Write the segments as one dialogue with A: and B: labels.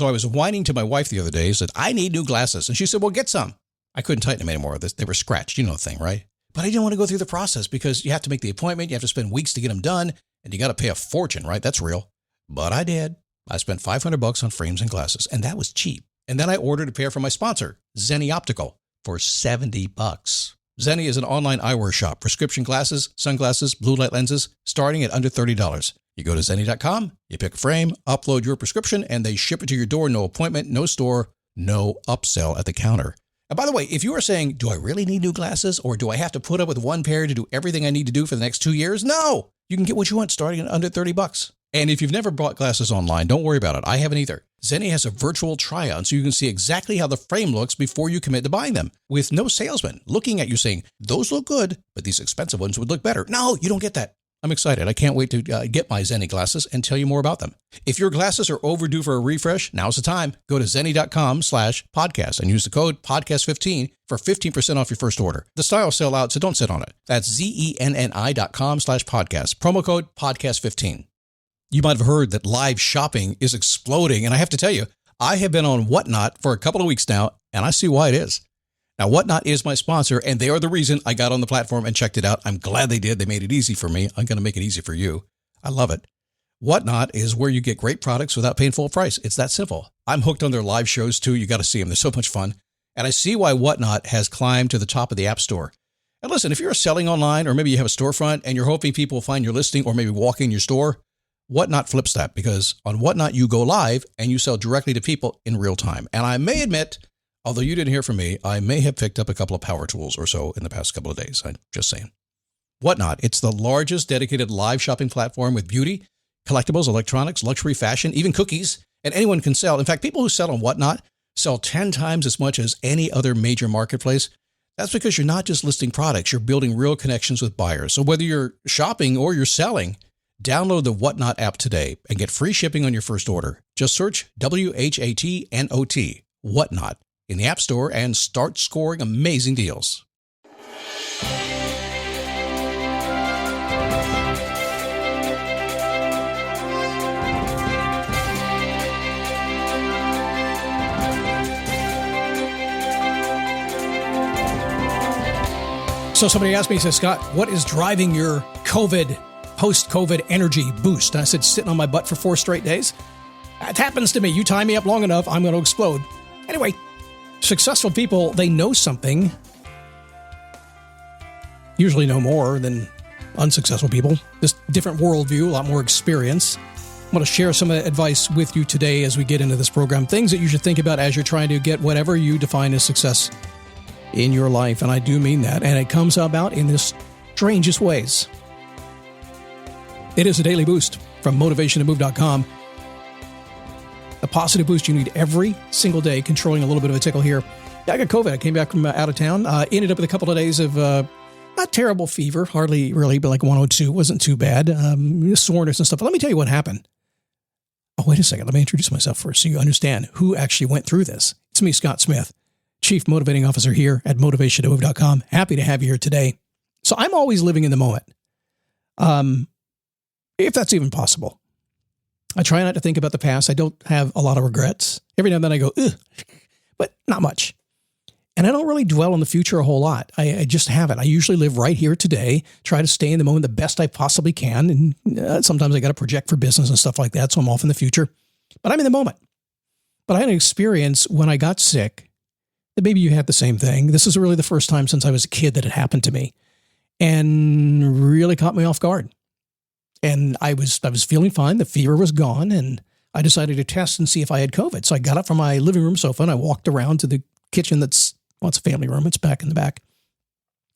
A: So I was whining to my wife the other day, said, I need new glasses. And she said, well, get some. I couldn't tighten them anymore. They were scratched. You know the thing, right? But I didn't want to go through the process because you have to make the appointment. You have to spend weeks to get them done. And you got to pay a fortune, right? That's real. But I did. I spent $500 on frames and glasses, and that was cheap. And then I ordered a pair from my sponsor, Zenni Optical, for $70. Zenni is an online eyewear shop. Prescription glasses, sunglasses, blue light lenses, starting at under $30. You go to Zenni.com, you pick a frame, upload your prescription, and they ship it to your door. No appointment, no store, no upsell at the counter. And by the way, if you are saying, do I really need new glasses, or do I have to put up with one pair to do everything I need to do for the next 2 years? No! You can get what you want starting at under $30. And if you've never bought glasses online, don't worry about it. I haven't either. Zenni has a virtual try-on, so you can see exactly how the frame looks before you commit to buying them, with no salesman looking at you saying, those look good, but these expensive ones would look better. No, you don't get that. I'm excited. I can't wait to get my Zenni glasses and tell you more about them. If your glasses are overdue for a refresh, now's the time. Go to Zenni.com/podcast and use the code podcast15 for 15% off your first order. The styles sell out, so don't sit on it. That's Zenni.com/podcast. Promo code podcast15. You might have heard that live shopping is exploding. And I have to tell you, I have been on Whatnot for a couple of weeks now, and I see why it is. Now, Whatnot is my sponsor, and they are the reason I got on the platform and checked it out. I'm glad they did. They made it easy for me. I'm going to make it easy for you. I love it. Whatnot is where you get great products without paying full price. It's that simple. I'm hooked on their live shows, too. You got to see them. They're so much fun. And I see why Whatnot has climbed to the top of the App Store. And listen, if you're selling online, or maybe you have a storefront and you're hoping people will find your listing or maybe walk in your store, Whatnot flips that, because on Whatnot, you go live and you sell directly to people in real time. And I may admit, although you didn't hear from me, I may have picked up a couple of power tools or so in the past couple of days. I'm just saying. Whatnot, it's the largest dedicated live shopping platform with beauty, collectibles, electronics, luxury, fashion, even cookies, and anyone can sell. In fact, people who sell on Whatnot sell 10 times as much as any other major marketplace. That's because you're not just listing products, you're building real connections with buyers. So whether you're shopping or you're selling, download the Whatnot app today and get free shipping on your first order. Just search WHATNOT, Whatnot, in the App Store and start scoring amazing deals. So somebody asked me, he said, Scott, what is driving your post-COVID energy boost? And I said, sitting on my butt for 4 straight days. It happens to me. You tie me up long enough, I'm going to explode. Anyway, successful people, they know something, usually know more than unsuccessful people. Just different worldview, a lot more experience. I want to share some advice with you today as we get into this program. Things that you should think about as you're trying to get whatever you define as success in your life. And I do mean that. And it comes about in the strangest ways. It is a daily boost from motivationtomove.com. A positive boost you need every single day, controlling a little bit of a tickle here. I got COVID. I came back from out of town. Ended up with a couple of days of not terrible fever, hardly really, but like 102. Wasn't too bad. Soreness and stuff. But let me tell you what happened. Oh, wait a second. Let me introduce myself first so you understand who actually went through this. It's me, Scott Smith, Chief Motivating Officer here at motivationtomove.com. Happy to have you here today. So I'm always living in the moment. If that's even possible. I try not to think about the past. I don't have a lot of regrets. Every now and then I go, ugh, but not much. And I don't really dwell on the future a whole lot. I just haven't. I usually live right here today, try to stay in the moment the best I possibly can. And sometimes I got to project for business and stuff like that, so I'm off in the future. But I'm in the moment. But I had an experience when I got sick that maybe you had the same thing. This is really the first time since I was a kid that it happened to me and really caught me off guard. And I was feeling fine. The fever was gone, and I decided to test and see if I had COVID. So I got up from my living room sofa and I walked around to the kitchen it's a family room. It's back in the back.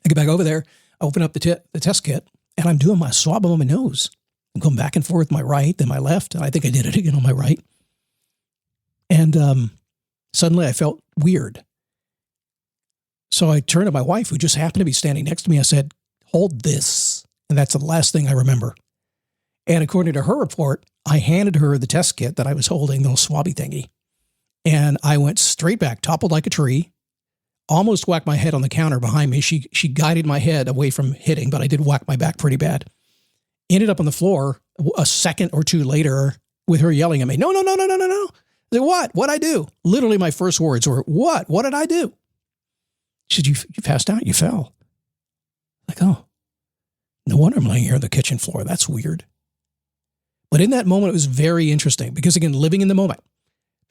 A: I get back over there, I open up the test kit, and I'm doing my swab on my nose. I'm going back and forth, my right, then my left. And I think I did it again on my right. And suddenly I felt weird. So I turned to my wife, who just happened to be standing next to me. I said, hold this. And that's the last thing I remember. And according to her report, I handed her the test kit that I was holding, the little swabby thingy. And I went straight back, toppled like a tree, almost whacked my head on the counter behind me. She guided my head away from hitting, but I did whack my back pretty bad. Ended up on the floor a second or two later with her yelling at me, no. I said, what? What'd I do? Literally my first words were, what? What did I do? She said, you passed out. You fell. Like, oh, no wonder I'm laying here on the kitchen floor. That's weird. But in that moment, it was very interesting because, again, living in the moment,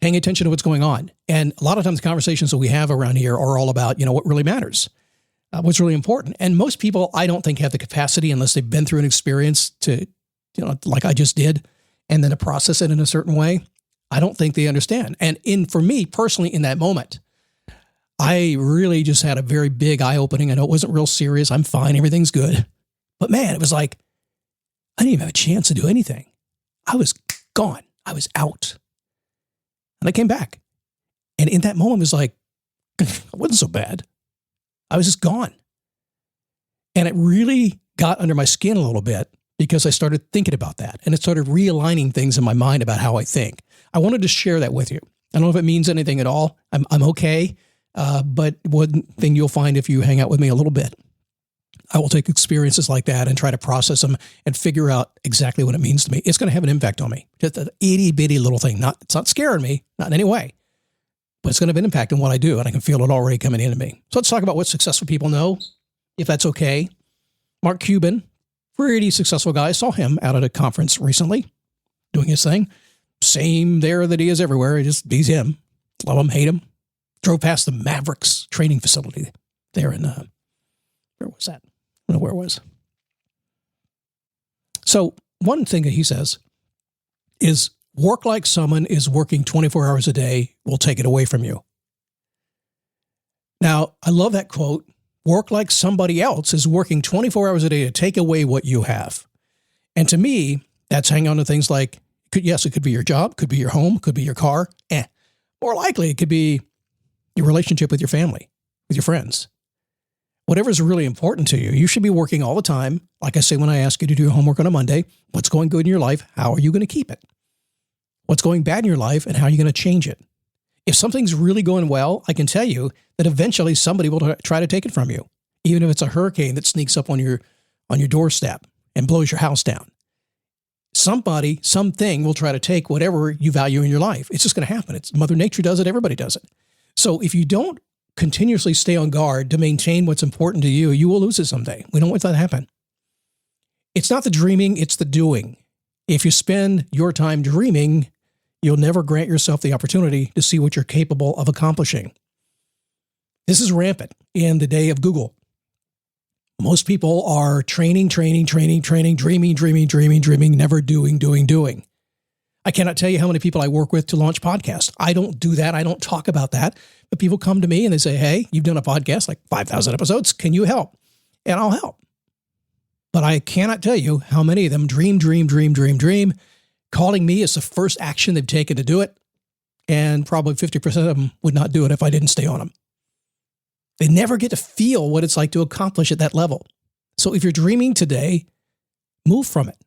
A: paying attention to what's going on. And a lot of times the conversations that we have around here are all about, what really matters, what's really important. And most people, I don't think, have the capacity unless they've been through an experience to, like I just did, and then to process it in a certain way. I don't think they understand. And for me personally, in that moment, I really just had a very big eye-opening. I know it wasn't real serious. I'm fine. Everything's good. But man, it was like, I didn't even have a chance to do anything. I was gone. I was out. And I came back. And in that moment, it was like, it wasn't so bad. I was just gone. And it really got under my skin a little bit because I started thinking about that. And it started realigning things in my mind about how I think. I wanted to share that with you. I don't know if it means anything at all. I'm okay. But one thing you'll find if you hang out with me a little bit, I will take experiences like that and try to process them and figure out exactly what it means to me. It's going to have an impact on me. Just an itty bitty little thing. It's not scaring me, not in any way, but it's going to have an impact on what I do. And I can feel it already coming into me. So let's talk about what successful people know, if that's okay. Mark Cuban, pretty successful guy. I saw him out at a conference recently doing his thing. Same there that he is everywhere. He's him. Love him, hate him. Drove past the Mavericks training facility there in, where was that? I don't know where it was. So one thing that he says is work like someone is working 24 hours a day will take it away from you. Now, I love that quote. Work like somebody else is working 24 hours a day to take away what you have. And to me, that's hanging on to things like, it could be your job, could be your home, could be your car. More likely, it could be your relationship with your family, with your friends. Whatever is really important to you, you should be working all the time. Like I say, when I ask you to do your homework on a Monday, what's going good in your life? How are you going to keep it? What's going bad in your life and how are you going to change it? If something's really going well, I can tell you that eventually somebody will try to take it from you, even if it's a hurricane that sneaks up on your doorstep and blows your house down. Somebody, something will try to take whatever you value in your life. It's just going to happen. It's Mother Nature does it. Everybody does it. So if you don't continuously stay on guard to maintain what's important to you, you will lose it someday. We don't want that to happen. It's not the dreaming, it's the doing. If you spend your time dreaming, you'll never grant yourself the opportunity to see what you're capable of accomplishing. This is rampant in the day of Google. Most people are training, dreaming, never doing. I cannot tell you how many people I work with to launch podcasts. I don't do that. I don't talk about that. But people come to me and they say, hey, you've done a podcast, like 5,000 episodes. Can you help? And I'll help. But I cannot tell you how many of them dream. Calling me is the first action they've taken to do it. And probably 50% of them would not do it if I didn't stay on them. They never get to feel what it's like to accomplish at that level. So if you're dreaming today, move from it.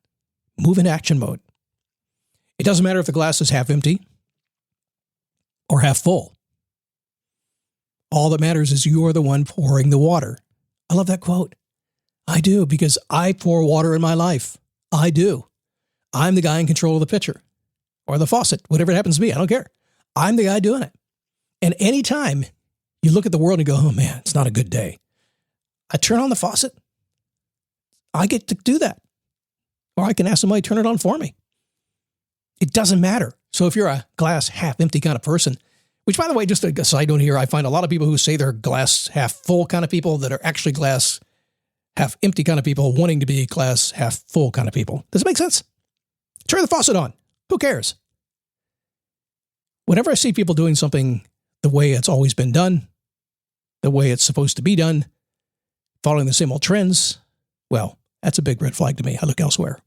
A: Move into action mode. It doesn't matter if the glass is half empty or half full. All that matters is you are the one pouring the water. I love that quote. I do, because I pour water in my life. I do. I'm the guy in control of the pitcher or the faucet, whatever it happens to be. I don't care. I'm the guy doing it. And anytime you look at the world and go, oh man, it's not a good day, I turn on the faucet. I get to do that. Or I can ask somebody to turn it on for me. It doesn't matter. So if you're a glass half empty kind of person, which by the way, just a side note here, I find a lot of people who say they're glass half full kind of people that are actually glass half empty kind of people wanting to be glass half full kind of people. Does it make sense? Turn the faucet on. Who cares? Whenever I see people doing something the way it's always been done, the way it's supposed to be done, following the same old trends, well, that's a big red flag to me. I look elsewhere.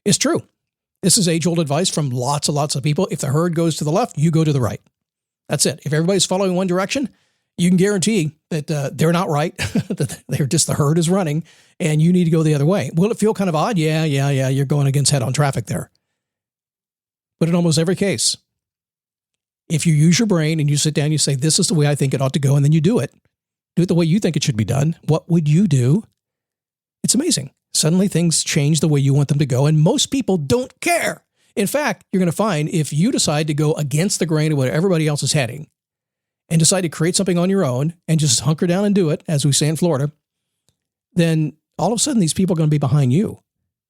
A: It's true. This is age-old advice from lots and lots of people. If the herd goes to the left, you go to the right. That's it. If everybody's following one direction, you can guarantee that they're not right. They're just the herd is running, and you need to go the other way. Will it feel kind of odd? Yeah. You're going against head-on traffic there. But in almost every case, if you use your brain and you sit down, you say, this is the way I think it ought to go, and then you do it the way you think it should be done, what would you do? It's amazing. Suddenly things change the way you want them to go, and most people don't care. In fact, you're going to find if you decide to go against the grain of what everybody else is heading and decide to create something on your own and just hunker down and do it, as we say in Florida, then all of a sudden these people are going to be behind you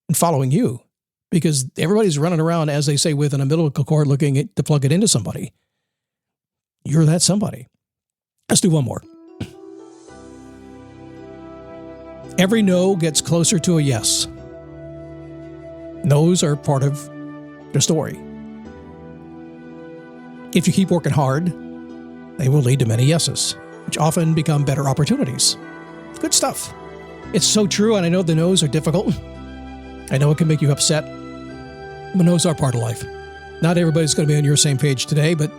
A: and following you because everybody's running around, as they say, with an umbilical cord looking to plug it into somebody. You're that somebody. Let's do one more. Every no gets closer to a yes. No's are part of the story. If you keep working hard, they will lead to many yeses, which often become better opportunities. Good stuff. It's so true, and I know the no's are difficult. I know it can make you upset, but no's are part of life. Not everybody's going to be on your same page today, but,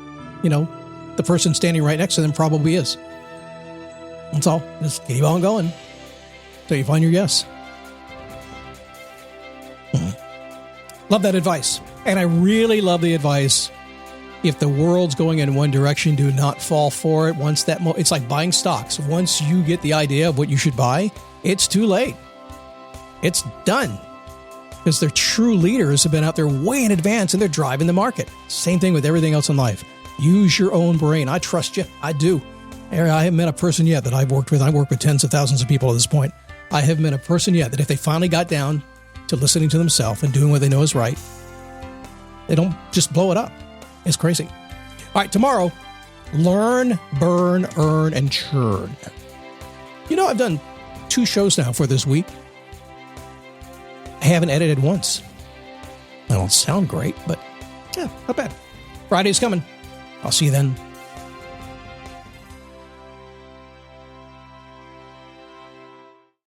A: the person standing right next to them probably is. That's all. Just keep on going until you find your yes. Love that advice. And I really love the advice. If the world's going in one direction, do not fall for it. It's like buying stocks. Once you get the idea of what you should buy, it's too late. It's done. Because their true leaders have been out there way in advance and they're driving the market. Same thing with everything else in life. Use your own brain. I trust you. I do. I haven't met a person yet that I've worked with. I work with tens of thousands of people at this point. I haven't met a person yet that if they finally got down to listening to themselves and doing what they know is right, they don't just blow it up. It's crazy. All right, tomorrow, learn, burn, earn, and churn. I've done 2 shows now for this week. I haven't edited once. I don't sound great, but yeah, not bad. Friday's coming. I'll see you then.